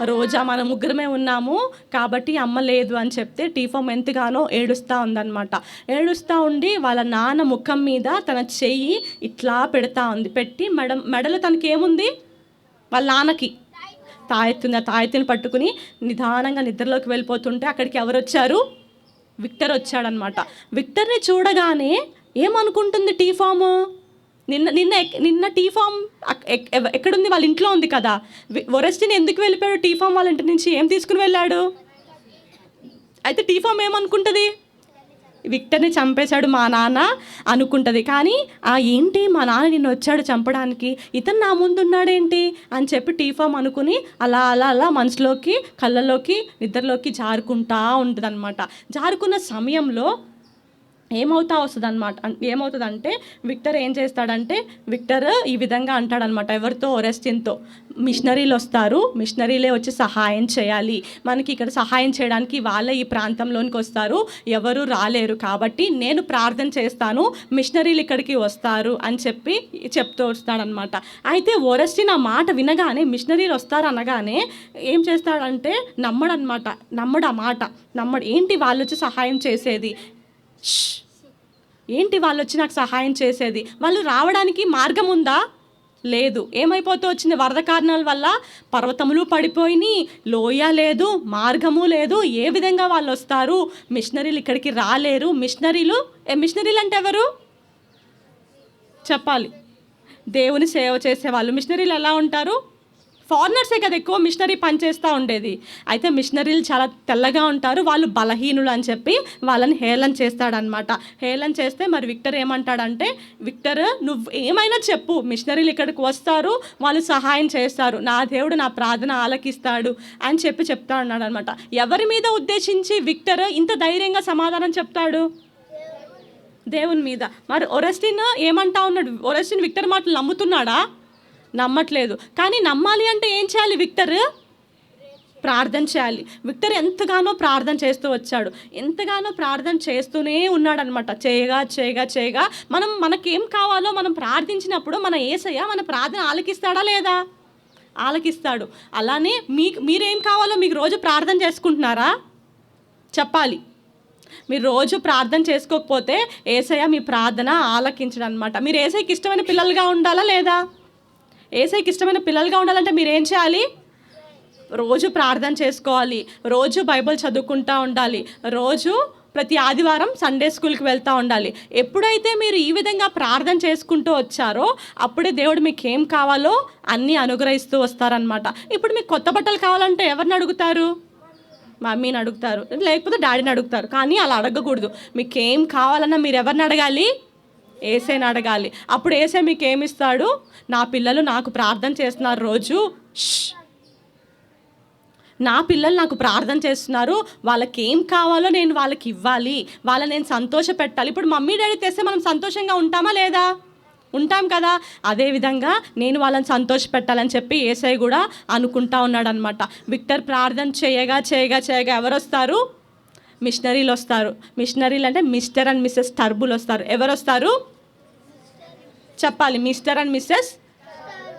రోజా. మన ముగ్గురమే ఉన్నాము కాబట్టి అమ్మ లేదు అని చెప్తే టీఫామ్ ఎంతగానో ఏడుస్తూ ఉందన్నమాట. ఏడుస్తూ ఉండి వాళ్ళ నాన్న ముఖం మీద తన చెయ్యి ఇట్లా పెడతా ఉంది. పెట్టి మెడలో తనకి ఏముంది? వాళ్ళ నాన్నకి తాయెత్తుంది. ఆ తాయెత్తుని పట్టుకుని నిదానంగా నిద్రలోకి వెళ్ళిపోతుంటే అక్కడికి ఎవరు వచ్చారు? విక్టర్ వచ్చాడనమాట. విక్టర్ని చూడగానే ఏమనుకుంటుంది టీఫాము? నిన్న టీఫామ్ ఎక్కడుంది? వాళ్ళ ఇంట్లో ఉంది కదా. ఒరెస్టిన్ ఎందుకు వెళ్ళిపోయాడు? టీఫామ్ వాళ్ళ ఇంటి నుంచి ఏం తీసుకుని వెళ్ళాడు? అయితే టీఫామ్ ఏమనుకుంటుంది? విక్టర్ని చంపేశాడు మా నాన్న అనుకుంటుంది. కానీ ఏంటి మా నాన్న నిన్ను వచ్చాడు చంపడానికి, ఇతను నా ముందు ఉన్నాడేంటి అని చెప్పి టీఫామ్ అనుకుని అలా అలా అలా మనసులోకి కళ్ళలోకి నిద్రలోకి జారుకుంటా ఉంటుంది అనమాట. జారుకున్న సమయంలో ఏమవుతుందంటే విక్టర్ ఏం చేస్తాడంటే, విక్టర్ ఈ విధంగా అంటాడనమాట ఎవరితో, ఒరెస్టిన్తో, మిషనరీలు వస్తారు, మిషనరీలే వచ్చి సహాయం చేయాలి, మనకి ఇక్కడ సహాయం చేయడానికి వాళ్ళే ఈ ప్రాంతంలోనికి వస్తారు, ఎవరు రాలేరు, కాబట్టి నేను ప్రార్థన చేస్తాను, మిషనరీలు ఇక్కడికి వస్తారు అని చెప్పి చెప్తూ వస్తాడనమాట. అయితే ఒరెస్టిన్ ఆ మాట వినగానే, మిషనరీలు వస్తారు అనగానే ఏం చేస్తాడంటే నమ్మడు ఆ మాట. ఏంటి వాళ్ళు వచ్చి సహాయం చేసేది, ఏంటి వాళ్ళు వచ్చి నాకు సహాయం చేసేది, వాళ్ళు రావడానికి మార్గం ఉందా, లేదు, ఏమైపోతూ వచ్చింది, వరద కారణాల వల్ల పర్వతములు పడిపోయినాయి, లోయ లేదు, మార్గము లేదు, ఏ విధంగా వాళ్ళు వస్తారు, మిషనరీలు ఇక్కడికి రాలేరు. మిషనరీలు అంటే ఎవరు చెప్పాలి, దేవుని సేవ చేసేవాళ్ళు. మిషనరీలు ఎలా ఉంటారు, ఫారినర్సే కదా ఎక్కువ మిషనరీ పనిచేస్తూ ఉండేది. అయితే మిషనరీలు చాలా తెల్లగా ఉంటారు, వాళ్ళు బలహీనులు అని చెప్పి వాళ్ళని హేళన చేస్తాడనమాట. హేళన చేస్తే మరి విక్టర్ ఏమంటాడంటే, విక్టర్ నువ్వు ఏమైనా చెప్పు, మిషనరీలు ఇక్కడికి వస్తారు, వాళ్ళు సహాయం చేస్తారు, నా దేవుడు నా ప్రార్థన ఆలకిస్తాడు అని చెప్పి చెప్తా ఉన్నాడు అనమాట. ఎవరి మీద ఉద్దేశించి విక్టర్ ఇంత ధైర్యంగా సమాధానం చెప్తాడు, దేవుని మీద. మరి ఒరెస్టిన్ ఏమంటా ఉన్నాడు, ఒరెస్టిన్ విక్టర్ మాటలు నమ్ముతున్నాడా, నమ్మట్లేదు. కానీ నమ్మాలి అంటే ఏం చేయాలి, విక్టర్ ప్రార్థన చేయాలి. విక్టర్ ఎంతగానో ప్రార్థన చేస్తూ వచ్చాడు, ఎంతగానో ప్రార్థన చేస్తూనే ఉన్నాడనమాట. చేయగా మనకేం కావాలో మనం ప్రార్థించినప్పుడు మన యేసయ్య మన ప్రార్థన ఆలకిస్తాడా లేదా, ఆలకిస్తాడు. అలానే మీరేం కావాలో మీకు రోజు ప్రార్థన చేసుకుంటున్నారా చెప్పాలి. మీరు రోజు ప్రార్థన చేసుకోకపోతే యేసయ్య మీ ప్రార్థన ఆలకించడం అనమాట. మీరు యేసయ్యకి ఇష్టమైన పిల్లలుగా ఉండాలా లేదా, యేసయ్యకి ఇష్టమైన పిల్లలుగా ఉండాలంటే మీరు ఏం చేయాలి, రోజు ప్రార్థన చేసుకోవాలి, రోజు బైబిల్ చదువుకుంటూ ఉండాలి, రోజు ప్రతి ఆదివారం సండే స్కూల్కి వెళ్తూ ఉండాలి. ఎప్పుడైతే మీరు ఈ విధంగా ప్రార్థన చేసుకుంటూ వచ్చారో అప్పుడే దేవుడు మీకు ఏం కావాలో అన్నీ అనుగ్రహిస్తూ వస్తారనమాట. ఇప్పుడు మీకు కొత్త బట్టలు కావాలంటే ఎవరిని అడుగుతారు, మమ్మీని అడుగుతారు, లేకపోతే డాడీని అడుగుతారు. కానీ అలా అడగకూడదు. మీకు ఏం కావాలన్నా మీరు ఎవరిని అడగాలి, యేసయ్యని అడగాలి. అప్పుడు యేసయ్య మీకు ఏమిస్తాడు, నా పిల్లలు నాకు ప్రార్థన చేస్తున్నారు రోజు, నా పిల్లలు నాకు ప్రార్థన చేస్తున్నారు, వాళ్ళకి ఏం కావాలో నేను వాళ్ళకి ఇవ్వాలి, వాళ్ళని నేను సంతోష పెట్టాలి. ఇప్పుడు మమ్మీ డాడీ తెస్తే మనం సంతోషంగా ఉంటామా లేదా, ఉంటాం కదా. అదేవిధంగా నేను వాళ్ళని సంతోష పెట్టాలని చెప్పి యేసయ్య కూడా అనుకుంటా ఉన్నాడనమాట. విక్టర్ ప్రార్థన చేయగా ఎవరు వస్తారు, మిషనరీలు వస్తారు. మిషనరీలు అంటే మిస్టర్ అండ్ మిస్సెస్ టర్బుల్ వస్తారు. ఎవరు వస్తారు చెప్పాలి, మిస్టర్ అండ్ మిస్సెస్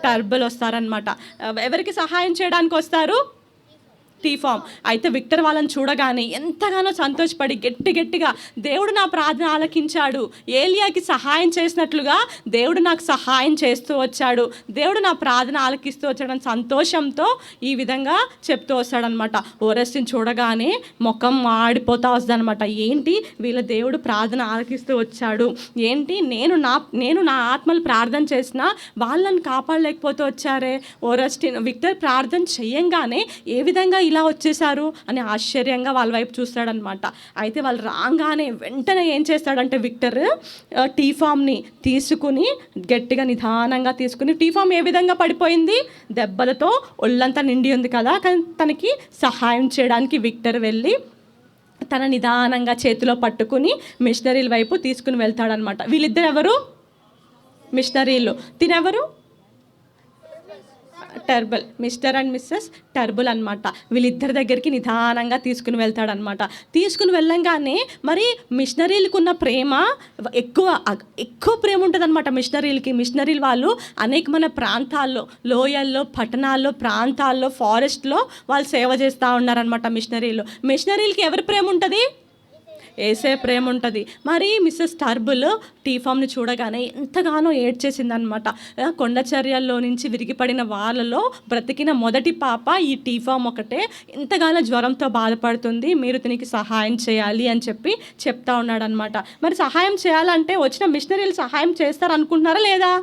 టర్బుల్ వస్తారనమాట. ఎవరికి సహాయం చేయడానికి వస్తారు, టీఫామ్. అయితే విక్టర్ వాళ్ళని చూడగానే ఎంతగానో సంతోషపడి గట్టిగా దేవుడు నా ప్రార్థన ఆలకించాడు, ఏలియాకి సహాయం చేసినట్లుగా దేవుడు నాకు సహాయం చేస్తూ వచ్చాడు, దేవుడు నా ప్రార్థన ఆలకిస్తూ వచ్చాడని సంతోషంతో ఈ విధంగా చెప్తూ వస్తాడనమాట. ఒరెస్టిన్ చూడగానే ముఖం ఆడిపోతా వస్తుందనమాట. ఏంటి వీళ్ళ దేవుడు ప్రార్థన ఆలకిస్తూ వచ్చాడు, ఏంటి నేను నా ఆత్మలు ప్రార్థన చేసినా వాళ్ళని కాపాడలేకపోతూ వచ్చారే, ఒరెస్టిన్ విక్టర్ ప్రార్థన చెయ్యంగానే ఏ విధంగా ఇలా వచ్చేసారు అని ఆశ్చర్యంగా వాళ్ళ వైపు చూస్తాడనమాట. అయితే వాళ్ళు రాగానే వెంటనే ఏం చేస్తాడంటే విక్టర్ టీఫామ్ని తీసుకుని గట్టిగా నిదానంగా తీసుకుని, టీఫామ్ ఏ విధంగా పడిపోయింది, దెబ్బలతో ఒళ్ళంతా నిండి ఉంది కదా, కానీ తనకి సహాయం చేయడానికి విక్టర్ వెళ్ళి తన నిదానంగా చేతిలో పట్టుకుని మిషనరీల వైపు తీసుకుని వెళ్తాడనమాట. వీళ్ళిద్దరు ఎవరు, మిషనరీలు, తినెవరు, టర్బుల్, మిస్టర్ అండ్ మిస్సెస్ టర్బుల్ అనమాట. వీళ్ళిద్దరి దగ్గరికి నిదానంగా తీసుకుని వెళ్తాడనమాట. తీసుకుని వెళ్ళంగానే మరి మిషనరీలకు ఉన్న ప్రేమ ఎక్కువ ప్రేమ ఉంటుంది అనమాట మిషనరీలకి. మిషనరీలు వాళ్ళు అనేకమైన ప్రాంతాల్లో, లోయల్లో, పట్టణాల్లో, ప్రాంతాల్లో, ఫారెస్ట్లో వాళ్ళు సేవ చేస్తూ ఉన్నారనమాట. మిషనరీలకి ఎవరి ప్రేమ ఉంటుంది, ఏసే ప్రేమ ఉంటుంది. మరి మిస్సెస్ టర్బుల్ టీఫామ్ని చూడగానే ఎంతగానో ఏడ్చేసిందనమాట. కొండచర్యల్లో నుంచి విరిగిపడిన వాళ్ళలో బ్రతికిన మొదటి పాప ఈ టీఫామ్ ఒకటే, ఎంతగానో జ్వరంతో బాధపడుతుంది, మీరు దీనికి సహాయం చేయాలి అని చెప్పి చెప్తా ఉన్నాడనమాట. మరి సహాయం చేయాలంటే వచ్చిన మిషనరీలు సహాయం చేస్తారు అనుకుంటున్నారా లేదా,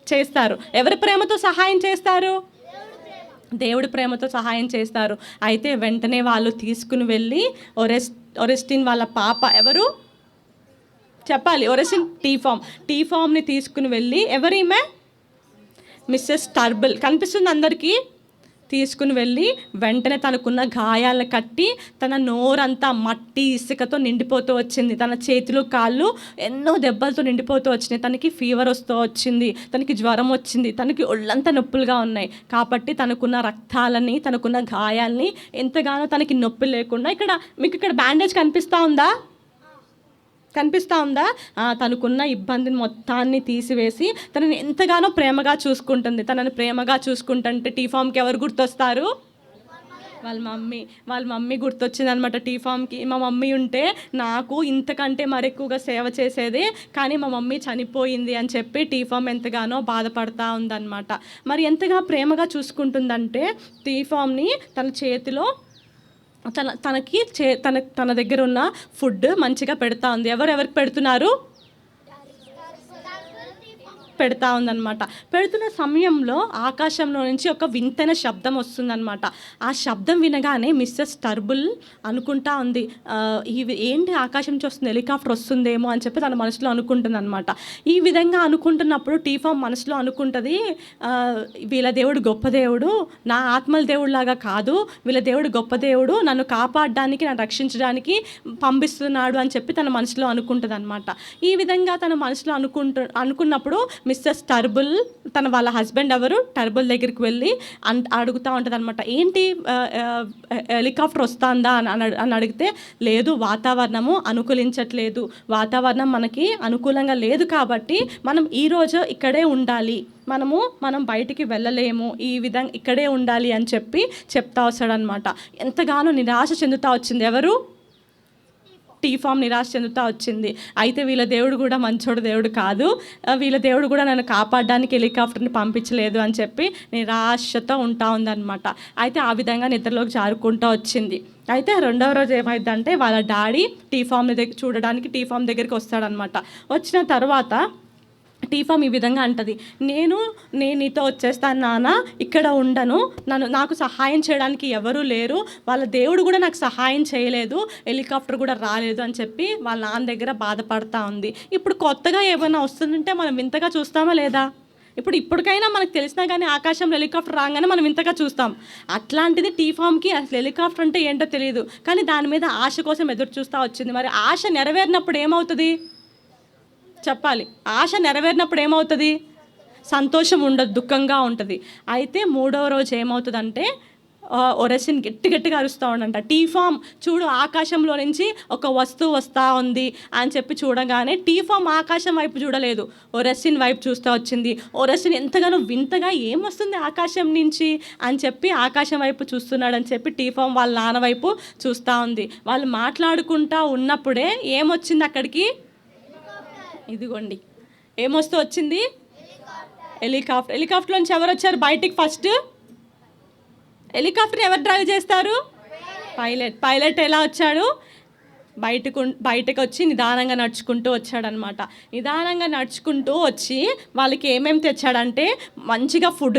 చేస్తారు. ఎవరి ప్రేమతో సహాయం చేస్తారు, దేవుడి ప్రేమతో సహాయం చేస్తారు. అయితే వెంటనే వాళ్ళు తీసుకుని వెళ్ళి ఒరెస్టిన్ వాళ్ళ పాప ఎవరు, చెప్పాలి. ఒరెసిన్ టీ ఫామ్ని తీసుకుని వెళ్ళి ఎవరీమే మిస్సెస్ టర్బుల్ కనిపిస్తుంది అందరికీ. తీసుకుని వెళ్ళి వెంటనే తనకున్న గాయాలను కట్టి తన నోరంతా మట్టి ఇసుకతో నిండిపోతూ వచ్చింది. తన చేతులు కాళ్ళు ఎన్నో దెబ్బలతో నిండిపోతూ వచ్చినాయి. తనకి ఫీవర్ వస్తూ వచ్చింది, తనకి జ్వరం వచ్చింది, తనకి ఒళ్ళంతా నొప్పులుగా ఉన్నాయి. కాబట్టి తనకున్న రక్తాలని, తనకున్న గాయాలని ఎంతగానో తనకి నొప్పి లేకుండా మీకు ఇక్కడ బ్యాండేజ్ కనిపిస్తూ ఉందా? తనకున్న ఇబ్బందిని మొత్తాన్ని తీసివేసి తనని ఎంతగానో ప్రేమగా చూసుకుంటుంది. తనని ప్రేమగా చూసుకుంటుంటే టీ ఫామ్కి ఎవరు గుర్తొస్తారు? వాళ్ళ మమ్మీ గుర్తొచ్చింది అనమాట టీ ఫామ్కి. మా మమ్మీ ఉంటే నాకు ఇంతకంటే మరెక్కువగా సేవ చేసేది, కానీ మా మమ్మీ చనిపోయింది అని చెప్పి టీ ఫామ్ ఎంతగానో బాధపడతా ఉందన్నమాట. మరి ఎంతగా ప్రేమగా చూసుకుంటుందంటే టీ ఫామ్ని తన చేతిలో తన దగ్గర ఉన్న ఫుడ్ మంచిగా పెడతా ఉంది. ఎవరికి పెడుతున్నారు? పెడతా ఉందన్నమాట. పెడుతున్న సమయంలో ఆకాశంలో నుంచి ఒక వింతైన శబ్దం వస్తుందన్నమాట. ఆ శబ్దం వినగానే మిస్సెస్ టర్బుల్ అనుకుంటా ఉంది, ఏంటి ఆకాశం నుంచి వస్తుంది, హెలికాప్టర్ వస్తుందేమో అని చెప్పి తన మనసులో అనుకుంటుంది అనమాట. ఈ విధంగా అనుకుంటున్నప్పుడు టీ ఫామ్ మనసులో అనుకుంటుంది, వీళ్ళ దేవుడు గొప్ప దేవుడు, నా ఆత్మల దేవుడిలాగా కాదు, వీళ్ళ దేవుడు గొప్ప దేవుడు, నన్ను కాపాడడానికి, నన్ను రక్షించడానికి పంపిస్తున్నాడు అని చెప్పి తన మనసులో అనుకుంటుంది అనమాట. ఈ విధంగా తన మనసులో అనుకున్నప్పుడు మిస్సెస్ టర్బుల్ వాళ్ళ హస్బెండ్ ఎవరు టర్బుల్ దగ్గరికి వెళ్ళి అడుగుతూ ఉంటుంది అనమాట. ఏంటి హెలికాప్టర్ వస్తుందా అని అడిగితే, లేదు, వాతావరణము అనుకూలించట్లేదు, వాతావరణం మనకి అనుకూలంగా లేదు, కాబట్టి మనం ఈరోజు ఇక్కడే ఉండాలి, మనం బయటికి వెళ్ళలేము, ఈ విధంగా ఇక్కడే ఉండాలి అని చెప్తా వస్తాడనమాట. ఎంతగానో నిరాశ చెందుతా వచ్చింది ఎవరు? టీ ఫామ్ నిరాశ చెందుతూ వచ్చింది. అయితే వీళ్ళ దేవుడు కూడా మంచోడు దేవుడు కాదు, వీళ్ళ దేవుడు కూడా నన్ను కాపాడడానికి హెలికాప్టర్ని పంపించలేదు అని చెప్పి నిరాశతో ఉంటా ఉందన్నమాట. అయితే ఆ విధంగా నిద్రలోకి జారుకుంటూ వచ్చింది. అయితే రెండవ రోజు ఏమైందంటే వాళ్ళ డాడీ టీ ఫామ్ దగ్గరికి వస్తాడనమాట. వచ్చిన తర్వాత టీ ఫామ్ ఈ విధంగా అంటది, నేను నీతో వచ్చేస్తాను నాన్న, ఇక్కడ ఉండను, నాకు సహాయం చేయడానికి ఎవరూ లేరు, వాళ్ళ దేవుడు కూడా నాకు సహాయం చేయలేదు, హెలికాప్టర్ కూడా రాలేదు అని చెప్పి వాళ్ళ నాన్న దగ్గర బాధపడతా ఉంది. ఇప్పుడు కొత్తగా ఏమైనా వస్తుందంటే మనం వింతగా చూస్తామా లేదా? ఇప్పటికైనా మనకు తెలిసినా కానీ ఆకాశంలో హెలికాప్టర్ రాగానే మనం ఇంతగా చూస్తాం. అట్లాంటిది టీ ఫామ్కి అసలు హెలికాప్టర్ అంటే ఏంటో తెలియదు, కానీ దాని మీద ఆశ కోసం ఎదురు చూస్తూ వచ్చింది. మరి ఆశ నెరవేరినప్పుడు ఏమవుతుంది? చెప్పాలి. ఆశ నెరవేరినప్పుడు ఏమవుతుంది? సంతోషం ఉండదు, దుఃఖంగా ఉంటుంది. అయితే మూడవ రోజు ఏమవుతుందంటే ఒరెసిన్ గట్టిగా అరుస్తూ ఉండంట, టీ ఫామ్ చూడు, ఆకాశంలో నుంచి ఒక వస్తువు వస్తూ ఉంది అని చెప్పి చూడగానే టీ ఫామ్ ఆకాశం వైపు చూడలేదు, ఒరెసిన్ వైపు చూస్తూ వచ్చింది. ఒరెసిన్ ఎంతగానో వింతగా ఏమొస్తుంది ఆకాశం నుంచి అని చెప్పి ఆకాశం వైపు చూస్తున్నాడని చెప్పి టీ ఫామ్ వాళ్ళ నాన్న వైపు చూస్తూ ఉంది. వాళ్ళు మాట్లాడుకుంటూ ఉన్నప్పుడే ఏమొచ్చింది అక్కడికి? ఇదిగోండి ఏమొస్తూ వచ్చింది? హెలికాప్టర్ నుంచి ఎవరు వచ్చారు బయటికి? ఫస్ట్ హెలికాప్టర్ ఎవరు డ్రైవ్ చేస్తారు? పైలట్ ఎలా వచ్చాడు? బయటకు వచ్చి నిదానంగా నడుచుకుంటూ వచ్చాడనమాట. నిదానంగా నడుచుకుంటూ వచ్చి వాళ్ళకి ఏమేమి తెచ్చాడంటే మంచిగా ఫుడ్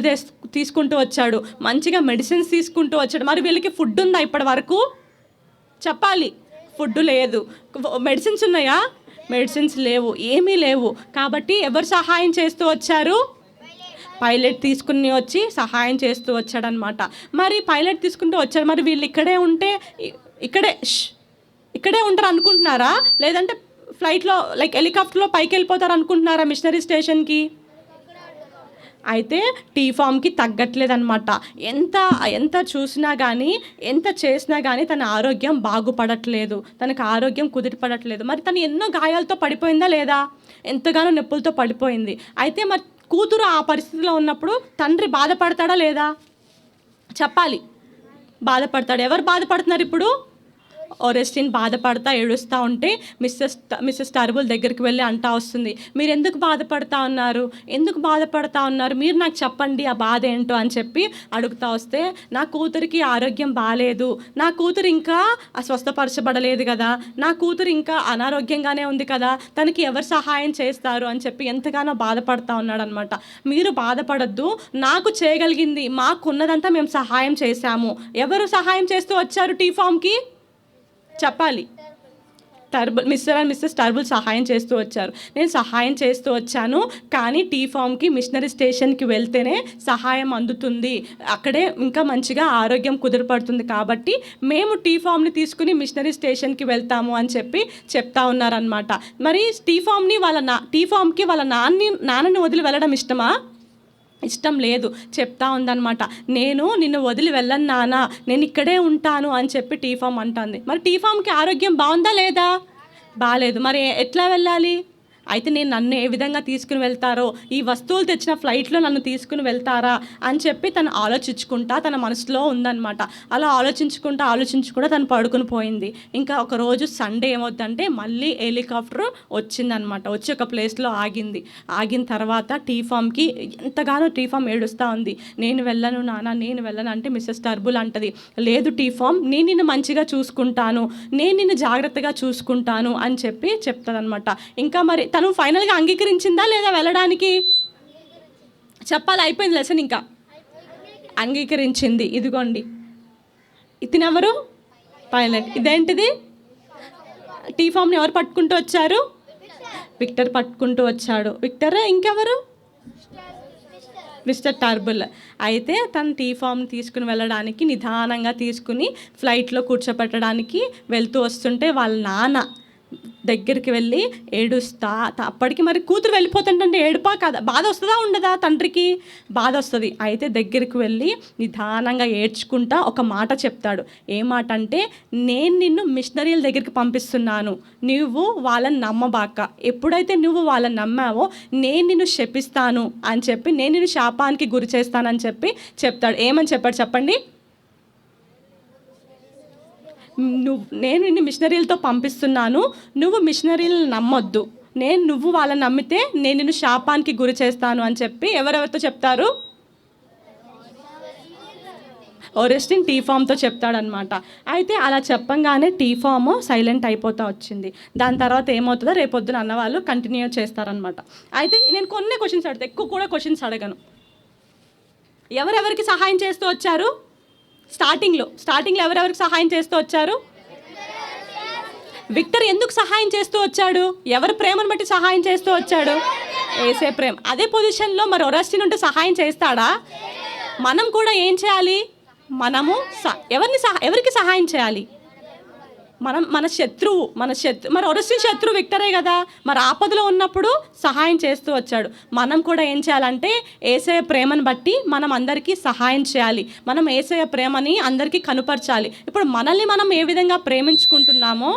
తీసుకుంటూ వచ్చాడు, మంచిగా మెడిసిన్స్ తీసుకుంటూ వచ్చాడు. మరి వీళ్ళకి ఫుడ్ ఉందా ఇప్పటి వరకు? చెప్పాలి. ఫుడ్ లేదు. మెడిసిన్స్ ఉన్నాయా? మెడిసిన్స్ లేవు, ఏమీ లేవు. కాబట్టి ఎవరు సహాయం చేస్తూ వచ్చారు? పైలట్ తీసుకుని వచ్చి సహాయం చేస్తూ వచ్చాడనమాట. మరి పైలట్ తీసుకుంటూ వచ్చాడు. మరి వీళ్ళు ఇక్కడే ఉంటారు అనుకుంటున్నారా? లేదంటే ఫ్లైట్లో హెలికాప్టర్లో పైకి వెళ్ళిపోతారు అనుకుంటున్నారా మిషనరీ స్టేషన్కి? అయితే టీ ఫామ్కి తగ్గట్లేదనమాట. ఎంత చూసినా కానీ, ఎంత చేసినా కానీ తన ఆరోగ్యం బాగుపడట్లేదు, తనకు ఆరోగ్యం కుదిరిపడట్లేదు. మరి తను ఎన్నో గాయాలతో పడిపోయిందా లేదా? ఎంతగానో నొప్పులతో పడిపోయింది. అయితే మరి కూతురు ఆ పరిస్థితిలో ఉన్నప్పుడు తండ్రి బాధపడతాడా లేదా? చెప్పాలి. బాధపడతాడు. ఎవరు బాధపడుతున్నారు ఇప్పుడు? ఒరెస్టిన్ బాధపడతా ఏడుస్తూ ఉంటే మిస్సెస్ టర్బుల్ దగ్గరికి వెళ్ళి అంటా వస్తుంది, మీరు ఎందుకు బాధపడతా ఉన్నారు, మీరు నాకు చెప్పండి ఆ బాధ ఏంటో అని చెప్పి అడుగుతా వస్తే, నా కూతురికి ఆరోగ్యం బాగాలేదు, నా కూతురు ఇంకా స్వస్థపరచబడలేదు కదా, నా కూతురు ఇంకా అనారోగ్యంగానే ఉంది కదా, తనకి ఎవరు సహాయం చేస్తారు అని చెప్పి ఎంతగానో బాధపడతా ఉన్నాడనమాట. మీరు బాధపడద్దు, నాకు చేయగలిగింది, మాకున్నదంతా మేము సహాయం చేశాము. ఎవరు సహాయం చేస్తూ వచ్చారు టీ ఫామ్కి? చెప్పాలి. మిస్టర్ అండ్ మిస్సెస్ టర్బుల్ సహాయం చేస్తూ వచ్చారు. నేను సహాయం చేస్తూ వచ్చాను, కానీ టీ ఫామ్కి మిషనరీ స్టేషన్కి వెళ్తేనే సహాయం అందుతుంది, అక్కడే ఇంకా మంచిగా ఆరోగ్యం కుదురుపడుతుంది, కాబట్టి మేము టీ ఫామ్ని తీసుకుని మిషనరీ స్టేషన్కి వెళ్తాము అని చెప్పి చెప్తా ఉన్నారనమాట. మరి టీ ఫామ్కి వాళ్ళ నాన్నని వదిలి వెళ్ళడం ఇష్టమా? ఇష్టం లేదు. చెప్తా ఉందన్నమాట, నేను నిన్ను వదిలి వెళ్ళను నాన్న, నేను ఇక్కడే ఉంటాను అని చెప్పి టీ ఫామ్ అంటుంది. మరి టీ ఫామ్కి ఆరోగ్యం బాగుందా లేదా? బాగాలేదు. మరి ఎట్లా వెళ్ళాలి? అయితే నన్ను ఏ విధంగా తీసుకుని వెళ్తారో, ఈ వస్తువులు తెచ్చిన ఫ్లైట్లో నన్ను తీసుకుని వెళ్తారా అని చెప్పి తను ఆలోచించుకుంటా తన మనసులో ఉందన్నమాట. అలా ఆలోచించుకుంటా తను పడుకుని పోయింది. ఇంకా ఒకరోజు సండే ఏమవుతుందంటే మళ్ళీ హెలికాప్టర్ వచ్చిందనమాట. వచ్చి ఒక ప్లేస్లో ఆగిన తర్వాత టీ ఫామ్కి ఎంతగానో టీ ఫామ్ ఏడుస్తూ ఉంది. నేను వెళ్ళను నాన్న, నేను వెళ్ళను అంటే మిస్సెస్ టర్బుల్ అంటది, లేదు టీ ఫామ్, నేను నిన్ను మంచిగా చూసుకుంటాను, నేను నిన్ను జాగ్రత్తగా చూసుకుంటాను అని చెప్పి చెప్తాదనమాట. ఇంకా మరి తను ఫైనల్గా అంగీకరించిందా లేదా వెళ్ళడానికి? చెప్పాలి, అయిపోయింది లెసన్. ఇంకా అంగీకరించింది. ఇదిగోండి, ఇతనెవరు? పైలట్. ఇదేంటిది? టీ ఫామ్ని ఎవరు పట్టుకుంటూ వచ్చారు? విక్టర్ పట్టుకుంటూ వచ్చాడు. విక్టర్ ఇంకెవరు? మిస్టర్ టర్బుల్. అయితే తను టీ ఫామ్ని తీసుకుని వెళ్ళడానికి నిదానంగా తీసుకుని ఫ్లైట్లో కూర్చోపెట్టడానికి వెళ్తూ వస్తుంటే వాళ్ళ నాన్న దగ్గరికి వెళ్ళి ఏడుస్తా, అప్పటికి మరి కూతురు వెళ్ళిపోతుంటే ఏడుపా కదా, బాధ వస్తుందా ఉండదా? తండ్రికి బాధ వస్తుంది. అయితే దగ్గరికి వెళ్ళి నిదానంగా ఏడ్చుకుంటా ఒక మాట చెప్తాడు. ఏ మాట అంటే, నేను నిన్ను మిషనరీల దగ్గరికి పంపిస్తున్నాను, నువ్వు వాళ్ళని నమ్మబాక, ఎప్పుడైతే నువ్వు వాళ్ళని నమ్మావో నేను నిన్ను శపిస్తాను అని చెప్పి, నేను నిన్ను శాపానికి గురి చేస్తానని చెప్పి చెప్తాడు. ఏమని చెప్పాడు చెప్పండి? నేను నిన్ను మిషనరీలతో పంపిస్తున్నాను, నువ్వు మిషనరీలను నమ్మొద్దు, నువ్వు వాళ్ళని నమ్మితే నేను నిన్ను శాపానికి గురి చేస్తాను అని చెప్పి ఎవరెవరితో చెప్తారు? ఓరెస్టిన్ టీ ఫామ్తో చెప్తాడనమాట. అయితే అలా చెప్పంగానే టీ ఫామ్ సైలెంట్ అయిపోతూ వచ్చింది. దాని తర్వాత ఏమవుతుందో రేపొద్దున అన్నవాళ్ళు కంటిన్యూ చేస్తారనమాట. అయితే నేను కొన్ని క్వశ్చన్స్ అడుగుతా, ఎక్కువ కూడా క్వశ్చన్స్ అడగను. ఎవరెవరికి సహాయం చేస్తూ వచ్చారు? స్టార్టింగ్లో ఎవరెవరికి సహాయం చేస్తూ వచ్చారు? విక్టర్ ఎందుకు సహాయం చేస్తూ వచ్చాడు? ఎవరి ప్రేమను బట్టి సహాయం చేస్తూ వచ్చాడు? యేసే ప్రేమ. అదే పొజిషన్లో మరి ఓరెస్టిన్ ఉంటే సహాయం చేస్తాడా? మనం కూడా ఏం చేయాలి? మనము ఎవరికి సహాయం చేయాలి? మన శత్రువు మరి ఓరెస్టిన్ శత్రువు విక్టరే కదా. మరి ఆపదలో ఉన్నప్పుడు సహాయం చేస్తూ వచ్చాడు. మనం కూడా ఏం చేయాలంటే యేసయ్య ప్రేమను బట్టి మనం అందరికీ సహాయం చేయాలి. మనం యేసయ్య ప్రేమని అందరికీ కనుపరచాలి. ఇప్పుడు మనల్ని మనం ఏ విధంగా ప్రేమించుకుంటున్నామో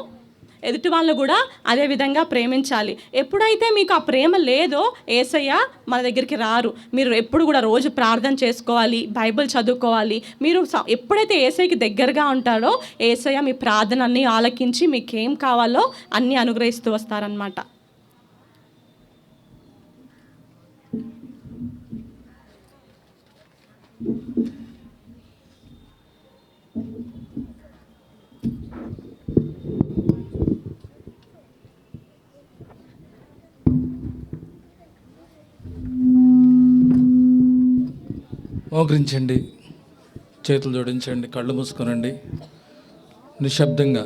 ఎదుటి వాళ్ళు కూడా అదే విధంగా ప్రేమించాలి. ఎప్పుడైతే మీకు ఆ ప్రేమ లేదో యేసయ్య మన దగ్గరికి రారు. మీరు ఎప్పుడు కూడా రోజు ప్రార్థన చేసుకోవాలి, బైబిల్ చదువుకోవాలి. మీరు ఎప్పుడైతే యేసయ్యకి దగ్గరగా ఉంటారో యేసయ్య మీ ప్రార్థన అన్నీ ఆలకించి మీకేం కావాలో అన్నీ అనుగ్రహిస్తూ వస్తారనమాట. మోకరించండి, చేతులు జోడించండి, కళ్ళు మూసుకొనండి. నిశ్శబ్దంగా